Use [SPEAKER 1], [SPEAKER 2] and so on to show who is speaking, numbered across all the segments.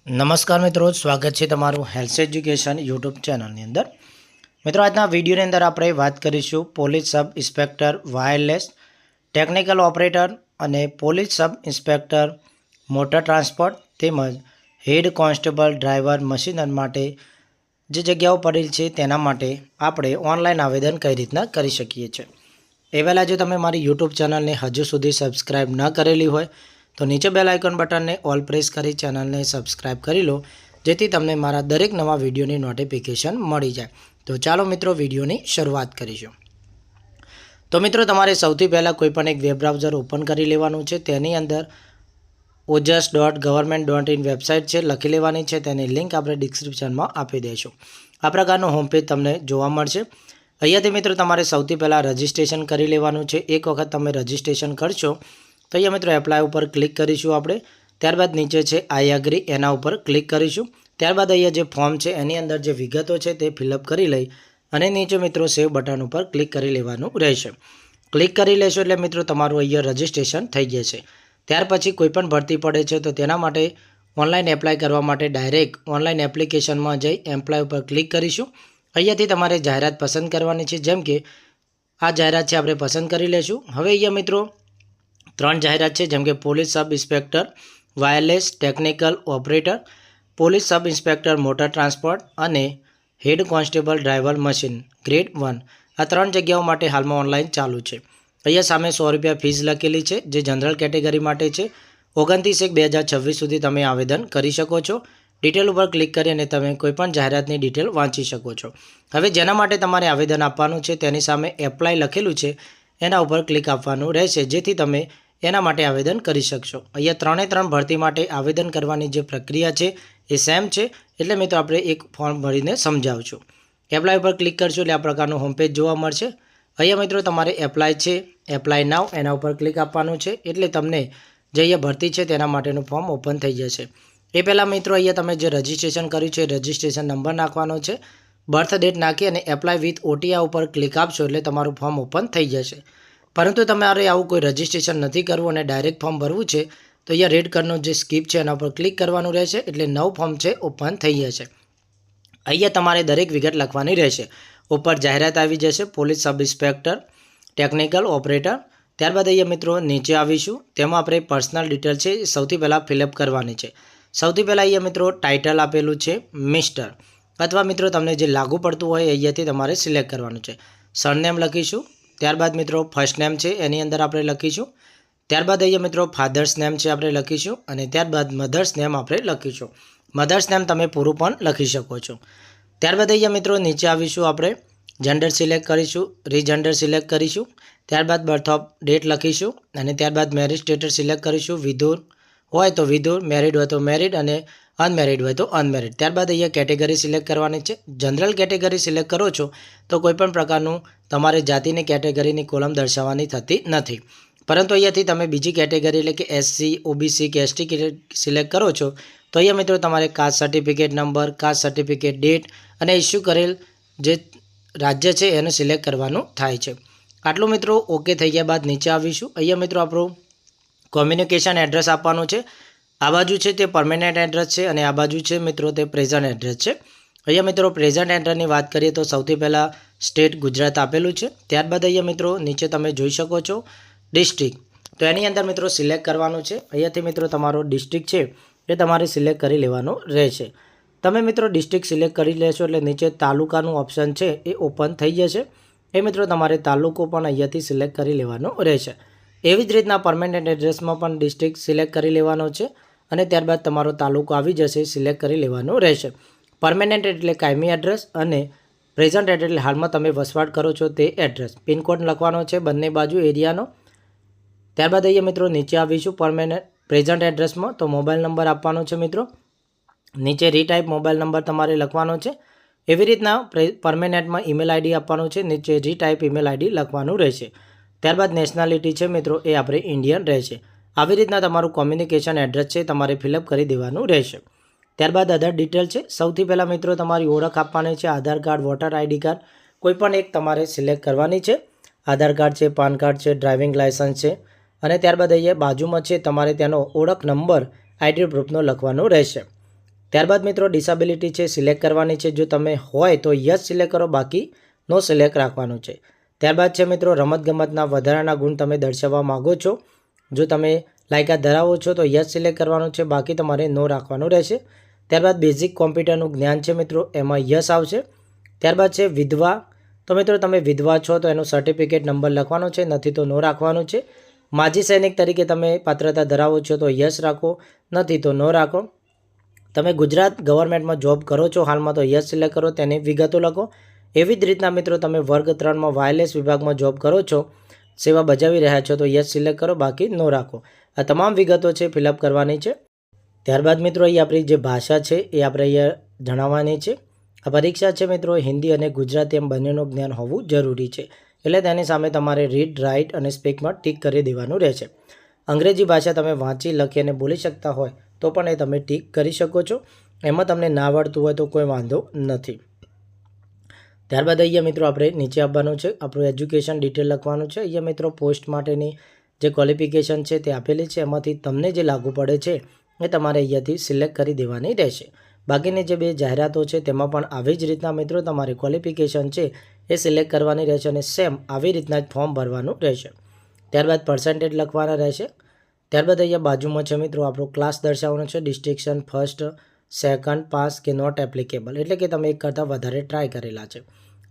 [SPEAKER 1] નમસ્કાર મિત્રો, સ્વાગત છે તમારું હેલ્થ એજ્યુકેશન યુટ્યુબ ચેનલની અંદર। મિત્રો, આજના વિડીયોની અંદર આપણે વાત કરીશું police sub inspector wireless, technical operator અને police sub inspector motor transport તેમજ હેડ કોન્સ્ટેબલ ડ્રાઈવર મશીનર માટે જે જગ્યાઓ પડેલ છે તેના માટે આપણે ઓનલાઈન આવેદન કઈ રીતના કરી શકીએ છીએ। એ પહેલાં જો તમે મારી યુટ્યુબ ચેનલને હજુ સુધી સબસ્ક્રાઈબ ન કરેલી હોય તો નીચે બેલ આઇકન બટનને ઓલ પ્રેસ કરી ચેનલને સબસ્ક્રાઈબ કરી લો, જેથી તમને મારા દરેક નવા વિડીયોની નોટિફિકેશન મળી જાય। તો ચાલો મિત્રો, વિડીયોની શરૂઆત કરીશું। તો મિત્રો, તમારે સૌથી પહેલાં કોઈપણ એક વેબ બ્રાઉઝર ઓપન કરી લેવાનું છે। તેની અંદર ojas.government.in વેબસાઇટ છે લખી લેવાની છે, તેની લિંક આપણે ડિસ્ક્રિપ્શનમાં આપી દઈશું। આ પ્રકારનું હોમ પેજ તમને જોવા મળશે। અહીંયાથી મિત્રો તમારે સૌથી પહેલાં રજિસ્ટ્રેશન કરી લેવાનું છે। એક વખત તમે રજિસ્ટ્રેશન કરશો તો અહીંયા મિત્રો એપ્લાય ઉપર ક્લિક કરીશું આપણે। ત્યારબાદ નીચે છે આઈ એગ્રી, એના ઉપર ક્લિક કરીશું। ત્યારબાદ અહીંયા જે ફોર્મ છે એની અંદર જે વિગતો છે તે ફિલઅપ કરી લઈ અને નીચે મિત્રો સેવ બટન ઉપર ક્લિક કરી લેવાનું રહેશે। ક્લિક કરી લેશો એટલે મિત્રો તમારું અહીંયા રજિસ્ટ્રેશન થઈ જશે। ત્યાર પછી કોઈપણ ભરતી પડે છે તો તેના માટે ઓનલાઈન એપ્લાય કરવા માટે ડાયરેક્ટ ઓનલાઈન એપ્લિકેશનમાં જઈ એપ્લાય ઉપર ક્લિક કરીશું। અહીંયાથી તમારે જાહેરાત પસંદ કરવાની છે, જેમ કે આ જાહેરાત છે આપણે પસંદ કરી લેશું। હવે અહીંયા મિત્રો ત્રણ જાહેરાત છે, જેમ કે police sub inspector wireless technical operator, police sub inspector motor transport અને head constable driver machine grade 1। આ ત્રણ જગ્યાઓ માટે હાલમાં ઓનલાઈન ચાલુ છે। અહીંયા સામે 100 રૂપિયા ફીસ લખેલી છે, જે જનરલ કેટેગરી માટે છે। 29/1/2026 સુધી તમે આવેદન કરી શકો છો। ડિટેલ ઉપર ક્લિક કરી અને તમે કોઈપણ જાહેરાતની ડિટેલ વાંચી શકો છો। હવે જેના માટે તમારે આવેદન આપવાનું છે તેની સામે એપ્લાય લખેલું છે, એના ઉપર ક્લિક આપવાનું રહેશે, જેથી તમે એના માટે આવેદન કરી શકશો। અહીંયા 3 ભરતી માટે આવેદન કરવાની જે પ્રક્રિયા છે એ સેમ છે, એટલે મિત્રો આપણે એક ફોર્મ ભરીને સમજાવું છું। એપ્લાય ઉપર ક્લિક કરશો એટલે આ પ્રકારનું હોમ પેજ જોવા મળશે। અહીંયા મિત્રો તમારે એપ્લાય છે, એપ્લાય નાવ, એના ઉપર ક્લિક આપવાનું છે, એટલે તમને જે અહીંયા ભરતી છે તેના માટેનું ફોર્મ ઓપન થઈ જશે। એ પહેલાં મિત્રો અહીંયા તમે જે રજિસ્ટ્રેશન કર્યું છે રજિસ્ટ્રેશન નંબર નાખવાનો છે, બર્થ ડેટ નાખી અને એપ્લાય વિથ ઓટીઆ ઉપર ક્લિક આપશો એટલે તમારું ફોર્મ ઓપન થઈ જશે। પરંતુ તમારે આવું કોઈ રજિસ્ટ્રેશન નથી કરવું અને ડાયરેક્ટ ફોર્મ ભરવું છે તો અહીંયા રેડ કલરનો જે સ્કીપ છે એના પર ક્લિક કરવાનું રહેશે, એટલે નવું ફોર્મ છે ઓપન થઈ જશે। અહીંયા તમારે દરેક વિગત લખવાની રહેશે। ઉપર જાહેરાત આવી જશે police sub inspector technical operator. ત્યારબાદ અહીંયા મિત્રો નીચે આવીશું, તેમાં આપણે પર્સનલ ડિટેલ છે સૌથી પહેલાં ફિલઅપ કરવાની છે। સૌથી પહેલાં અહીંયા મિત્રો ટાઇટલ આપેલું છે મિસ્ટર, અથવા મિત્રો તમને જે લાગુ પડતું હોય અહીંયાથી તમારે સિલેક્ટ કરવાનું છે। સરનેમ લખીશું। ત્યારબાદ મિત્રો ફર્સ્ટ નેમ છે એની અંદર આપણે લખીશું। ત્યારબાદ અહીંયા મિત્રો ફાધર્સ નેમ છે આપણે લખીશું, અને ત્યારબાદ મધર્સ નેમ આપણે લખીશું। મધર્સ નેમ તમે પૂરું પણ લખી શકો છો। ત્યારબાદ અહીંયા મિત્રો નીચે આવીશું, આપણે જેન્ડર સિલેક્ટ કરીશું, રીજેન્ડર સિલેક્ટ કરીશું। ત્યારબાદ બર્થ ઓફ ડેટ લખીશું, અને ત્યારબાદ મેરિજ સ્ટેટસ સિલેક્ટ કરીશું। વિધુર હોય તો વિધુર, મેરિડ હોય તો મેરિડ, અને અનમેરિડ હોય તો અનમેરિડ। ત્યારબાદ અહીંયા કેટેગરી સિલેક્ટ કરવાની છે। જનરલ કેટેગરી સિલેક્ટ કરો છો તો કોઈપણ પ્રકારનું તમારે જાતિની કેટેગરીની કોલમ દર્શાવવાની થતી નથી, પરંતુ અહીંયાથી તમે બીજી કેટેગરી એટલે કે એસસી, ઓબીસી કે એસટી સિલેક્ટ કરો છો તો અહીંયા મિત્રો તમારે caste certificate number, caste certificate date અને ઇસ્યુ કરેલ જે રાજ્ય છે એને સિલેક્ટ કરવાનું થાય છે। આટલું મિત્રો ઓકે થઈ ગયા બાદ નીચે આવીશું। અહીંયા મિત્રો આપણું કોમ્યુનિકેશન એડ્રેસ આપવાનું છે। આ બાજુ છે તે પરમેનન્ટ એડ્રેસ છે અને આ બાજુ છે મિત્રો તે પ્રેઝન્ટ એડ્રેસ છે। અહીંયા મિત્રો પ્રેઝન્ટ એડ્રેસની વાત કરીએ તો સૌથી પહેલાં સ્ટેટ ગુજરાત આપેલું છે। ત્યારબાદ અહીંયા મિત્રો નીચે તમે જોઈ શકો છો ડિસ્ટ્રિક્ટ, તો એની અંદર મિત્રો સિલેક્ટ કરવાનું છે। અહીંયાથી મિત્રો તમારો ડિસ્ટ્રિક્ટ છે એ તમારે સિલેક્ટ કરી લેવાનું રહેશે। તમે મિત્રો ડિસ્ટ્રિક્ટ સિલેક્ટ કરી લેશો એટલે નીચે તાલુકાનું ઓપ્શન છે એ ઓપન થઈ જશે। એ મિત્રો તમારે તાલુકો પણ અહીંયાથી સિલેક્ટ કરી લેવાનો રહેશે। એવી જ રીતના પરમેનન્ટ એડ્રેસમાં પણ ડિસ્ટ્રિક્ટ સિલેક્ટ કરી લેવાનો છે, અને ત્યારબાદ તમારો તાલુકો આવી જશે, સિલેક્ટ કરી લેવાનો રહેશે। પરમેનન્ટ એટલે કાયમી એડ્રેસ, અને પ્રેઝન્ટ એડ્રેસ એટલે હાલમાં તમે વસવાટ કરો છો તે એડ્રેસ। પિનકોડ લખવાનો છે બંને બાજુ એરિયાનો। ત્યારબાદ અહીંયા મિત્રો નીચે આવીશું પ્રેઝન્ટ એડ્રેસમાં, તો મોબાઈલ નંબર આપવાનો છે મિત્રો। નીચે રીટાઈપ મોબાઈલ નંબર તમારે લખવાનો છે। એવી રીતના પરમેનન્ટમાં ઈમેલ આઈડી આપવાનું છે, નીચે રીટાઈપ ઈમેલ આઈડી લખવાનું રહેશે। ત્યારબાદ નેશનાલિટી છે મિત્રો એ આપણે ઇન્ડિયન રહેશે। આવી રીતના તમારું કોમ્યુનિકેશન એડ્રેસ છે તમારે ફિલઅપ કરી દેવાનું રહેશે। ત્યારબાદ અધર ડિટેલ છે। સૌથી પહેલાં મિત્રો તમારી ઓળખ આપવાની છે, આધાર કાર્ડ, વોટર આઈડી કાર્ડ, કોઈપણ એક તમારે સિલેક્ટ કરવાની છે। આધાર કાર્ડ છે, પાન કાર્ડ છે, ડ્રાઇવિંગ લાયસન્સ છે, અને ત્યારબાદ અહીંયા બાજુમાં છે તમારે તેનો ઓળખ નંબર આઈડી પ્રૂફનો લખવાનો રહેશે। ત્યારબાદ મિત્રો ડિસેબિલિટી છે સિલેક્ટ કરવાની છે. જો તમે હોય તો યસ સિલેક્ટ કરો, બાકી નો સિલેક્ટ રાખવાનું છે. ત્યારબાદ છે મિત્રો રમતગમતના વધારાના ગુણ તમે દર્શાવવા માગો છો. જો તમે લાયકાત ધરાવો છો તો યસ સિલેક્ટ કરવાનું છે, બાકી તમારે નો રાખવાનું રહેશે. ત્યારબાદ બેઝિક કોમ્પ્યુટરનું જ્ઞાન છે મિત્રો, એમાં યસ આવશે. ત્યારબાદ છે વિધવા. તો મિત્રો તમે વિધવા છો તો એનો સર્ટિફિકેટ નંબર લખવાનો છે, નથી તો નો રાખવાનું છે. માજી સૈનિક તરીકે તમે પાત્રતા ધરાવો છો તો યસ રાખો, નથી તો નો રાખો. તમે ગુજરાત ગવર્મેન્ટમાં જોબ કરો છો હાલમાં તો યસ સિલેક્ટ કરો, તેની વિગતો લખો. એવી જ રીતના મિત્રો તમે વર્ગ 3માં વાયરલેસ વિભાગમાં જોબ કરો છો, સેવા બજાવી રહ્યા છો તો યસ સિલેક્ટ કરો, બાકી નો રાખો. આ તમામ વિગતો છે ફિલઅપ કરવાની છે. ત્યારબાદ મિત્રો અહીં આપણી જે ભાષા છે એ આપણે અહીંયા જણાવવાની છે. આ પરીક્ષા છે મિત્રો હિન્દી અને ગુજરાતી એમ બંનેનું જ્ઞાન હોવું જરૂરી છે, એટલે તેની સામે તમારે રીડ, રાઇટ અને સ્પીકમાં ટીક કરી દેવાનું રહેશે. અંગ્રેજી ભાષા તમે વાંચી, લખી અને બોલી શકતા હોય તો પણ એ તમે ટીક કરી શકો છો. એમાં તમને ના આવડતું હોય તો કોઈ વાંધો નથી. ત્યારબાદ અહીંયા મિત્રો આપણે નીચે આવવાનું છે, આપણું એજ્યુકેશન ડિટેલ લખવાનું છે. અહીંયા મિત્રો પોસ્ટ માટેની જે ક્વોલિફિકેશન છે તે આપેલી છે, એમાંથી તમને જે લાગુ પડે છે એ તમારે અહીંયાથી સિલેક્ટ કરી દેવાની રહેશે. બાકીની જે 2 જાહેરાતો છે તેમાં પણ આવી જ રીતના મિત્રો તમારી ક્વોલિફિકેશન છે એ સિલેક્ટ કરવાની રહેશે અને સેમ આવી રીતના જ ફોર્મ ભરવાનું રહેશે. ત્યારબાદ પર્સન્ટેજ લખવાના રહેશે. ત્યારબાદ અહીંયા બાજુમાં છે મિત્રો આપણો ક્લાસ દર્શાવવાનો છે, ડિસ્ટિંક્શન ફર્સ્ટ, સેકન્ડ, પાસ કે નોટ એપ્લિકેબલ, એટલે કે તમે એક કરતાં વધારે ટ્રાય કરેલા છે.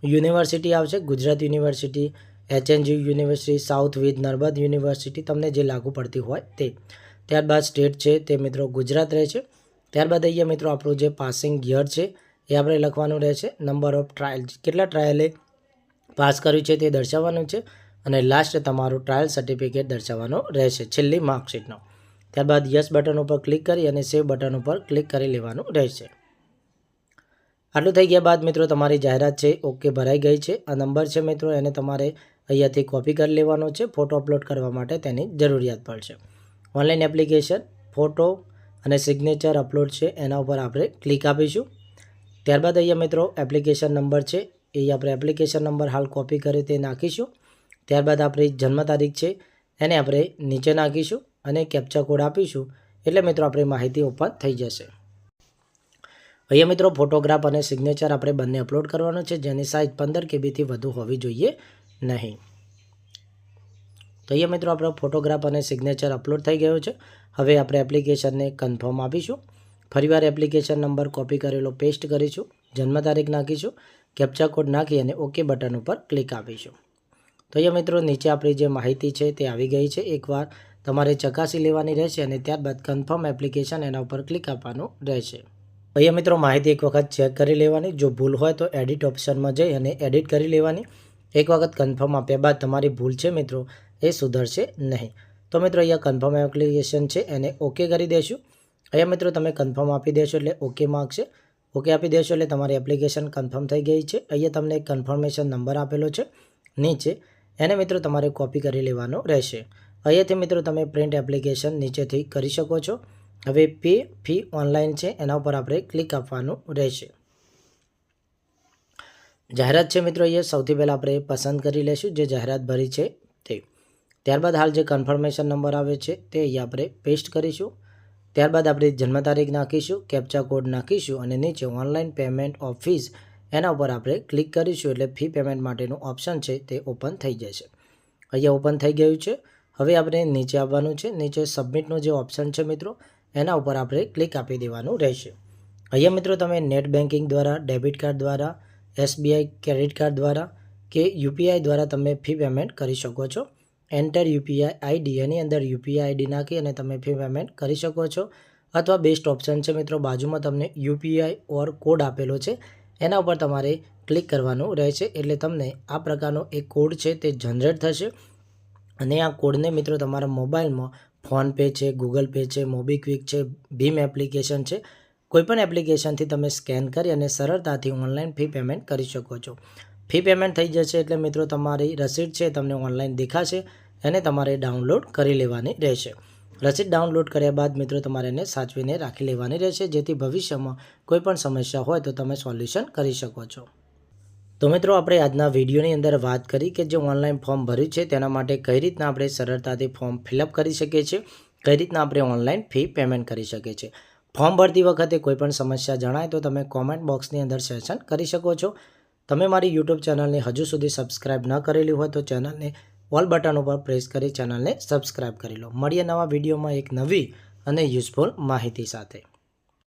[SPEAKER 1] યુનિવર્સિટી આવશે, Gujarat university, HNG university, south with Narmad university, તમને જે લાગુ પડતી હોય તે. ત્યારબાદ સ્ટેટ છે તે મિત્રો ગુજરાત રહેશે. ત્યારબાદ અહીંયા મિત્રો આપણું જે પાસિંગ યર છે એ આપણે લખવાનું રહેશે. નંબર ઓફ ટ્રાયલ, કેટલા ટ્રાયલે પાસ કર્યું છે તે દર્શાવવાનું છે. અને લાસ્ટ તમારું ટ્રાયલ સર્ટિફિકેટ દર્શાવવાનો રહેશે, છેલ્લી માર્કશીટનો. ત્યારબાદ યસ બટન ઉપર ક્લિક કરી અને સેવ બટન ઉપર ક્લિક કરી લેવાનું રહેશે. આટલું થઈ ગયા બાદ મિત્રો તમારી જાહેરાત છે ઓકે ભરાઈ ગઈ છે. આ નંબર છે મિત્રો એને તમારે અહીંયાથી કોપી કરી લેવાનો છે. ફોટો અપલોડ કરવા માટે તેની જરૂરિયાત પડશે. ઓનલાઈન એપ્લિકેશન, ફોટો અને સિગ્નેચર અપલોડ છે એના ઉપર આપણે ક્લિક આપીશું. ત્યારબાદ અહીંયા મિત્રો એપ્લિકેશન નંબર છે એ આપણે એપ્લિકેશન નંબર હાલ કોપી કરી તે નાખીશું. ત્યારબાદ આપણી જન્મ તારીખ છે એને આપણે નીચે નાખીશું અને કેપ્ચા કોડ આપીશું, એટલે મિત્રો આપણી માહિતી ઓપન થઈ જશે. અહીંયા મિત્રો ફોટોગ્રાફ અને સિગ્નેચર આપણે બંને અપલોડ કરવાનો છે, જેની સાઇઝ 15 KB થી વધુ હોવી જોઈએ નહીં. તો અહીંયા મિત્રો આપણો ફોટોગ્રાફ અને સિગ્નેચર અપલોડ થઈ ગયો છે. હવે આપણે એપ્લિકેશનને કન્ફર્મ આપીશું. ફરીવાર એપ્લિકેશન નંબર કોપી કરેલો પેસ્ટ કરીશું, જન્મ તારીખ નાખીશું, કેપ્ચા કોડ નાખી અને ઓકે બટન ઉપર ક્લિક આપીશું. તો અહીંયા મિત્રો નીચે આપણી જે માહિતી છે તે આવી ગઈ છે. એકવાર તમારે ચકાસી લેવાની રહેશે અને ત્યારબાદ કન્ફર્મ એપ્લિકેશન એના ઉપર ક્લિક આપવાનું રહેશે. અહીંયા મિત્રો માહિતી એક વખત ચેક કરી લેવાની. જો ભૂલ હોય તો એડિટ ઓપ્શનમાં જઈ અને એડિટ કરી લેવાની. એક વખત કન્ફર્મ આપ્યા બાદ તમારી ભૂલ છે મિત્રો એ સુધરશે નહીં. તો મિત્રો અહીંયા કન્ફર્મ એપ્લિકેશન છે એને ઓકે કરી દેશું. અહીંયા મિત્રો તમે કન્ફર્મ આપી દેશો એટલે ઓકે માગશે. ઓકે આપી દેશો એટલે તમારી એપ્લિકેશન કન્ફર્મ થઈ ગઈ છે. અહીંયા તમને એક કન્ફર્મેશન નંબર આપેલો છે નીચે, એને મિત્રો તમારે કોપી કરી લેવાનો રહેશે. અહીંયાથી મિત્રો તમે પ્રિન્ટ એપ્લિકેશન નીચેથી કરી શકો છો. હવે પે ફી ઓનલાઈન છે એના ઉપર આપણે ક્લિક આપવાનું રહેશે. જાહેરાત છે મિત્રો અહીંયા સૌથી પહેલાં આપણે પસંદ કરી લઈશું જે જાહેરાત ભરી છે તે. ત્યારબાદ હાલ જે કન્ફર્મેશન નંબર આવે છે તે અહીંયા આપણે પેસ્ટ કરીશું. ત્યારબાદ આપણે જન્મ તારીખ નાખીશું, કેપ્ચા કોડ નાખીશું અને નીચે ઓનલાઈન પેમેન્ટ ઓફ ફીસ એના ઉપર આપણે ક્લિક કરીશું એટલે ફી પેમેન્ટ માટેનું ઓપ્શન છે તે ઓપન થઈ જશે. અહીંયા ઓપન થઈ ગયું છે. હવે આપણે નીચે આવવાનું છે. નીચે સબમિટનું જે ઓપ્શન છે મિત્રો એના ઉપર આપણે ક્લિક આપી દેવાનું રહેશે. અહીંયા મિત્રો તમે નેટ બેન્કિંગ દ્વારા, ડેબિટ કાર્ડ દ્વારા, SBI ક્રેડિટ કાર્ડ દ્વારા કે UPI દ્વારા તમે ફી પેમેન્ટ કરી શકો છો. એન્ટર UPI ID, એની અંદર UPI ID નાખી અને તમે ફી પેમેન્ટ કરી શકો છો. અથવા બેસ્ટ ઓપ્શન છે મિત્રો બાજુમાં તમને UPI ઓર કોડ આપેલો છે એના ઉપર તમારે ક્લિક કરવાનું રહેશે, એટલે તમને આ પ્રકારનો એક કોડ છે તે જનરેટ થશે. અને આ કોડને મિત્રો તમારા મોબાઈલમાં ફોનપે છે, ગૂગલ પે છે, મોબીક્વિક છે, ભીમ એપ્લિકેશન છે, કોઈપણ એપ્લિકેશનથી તમે સ્કેન કરી અને સરળતાથી ઓનલાઈન ફી પેમેન્ટ કરી શકો છો. ફી પેમેન્ટ થઈ જશે એટલે મિત્રો તમારી રસીદ છે તમને ઓનલાઈન દેખાશે અને તમારે ડાઉનલોડ કરી લેવાની રહેશે. રસીદ ડાઉનલોડ કર્યા બાદ મિત્રો તમારે એને સાચવીને રાખી લેવાની રહેશે, જેથી ભવિષ્યમાં કોઈપણ સમસ્યા હોય તો તમે સોલ્યુશન કરી શકો છો. તો મિત્રો આપણે આજના વિડીયોની અંદર વાત કરી કે જે ઓનલાઈન ફોર્મ ભર્યું છે તેના માટે કઈ રીતના આપણે સરળતાથી ફોર્મ ફિલઅપ કરી શકીએ છીએ, કઈ રીતના આપણે ઓનલાઈન ફી પેમેન્ટ કરી શકીએ છીએ. ફોર્મ ભરતી વખતે કોઈપણ સમસ્યા જણાય તો તમે કોમેન્ટ બોક્સની અંદર સેશન કરી શકો છો. તમે મારી યુટ્યુબ ચેનલને હજુ સુધી સબસ્ક્રાઇબ ન કરેલી હોય તો ચેનલને ઓલ બટન ઉપર પ્રેસ કરી ચેનલને સબસ્ક્રાઇબ કરી લો. મળીએ નવા વિડીયોમાં એક નવી અને યુઝફુલ માહિતી સાથે.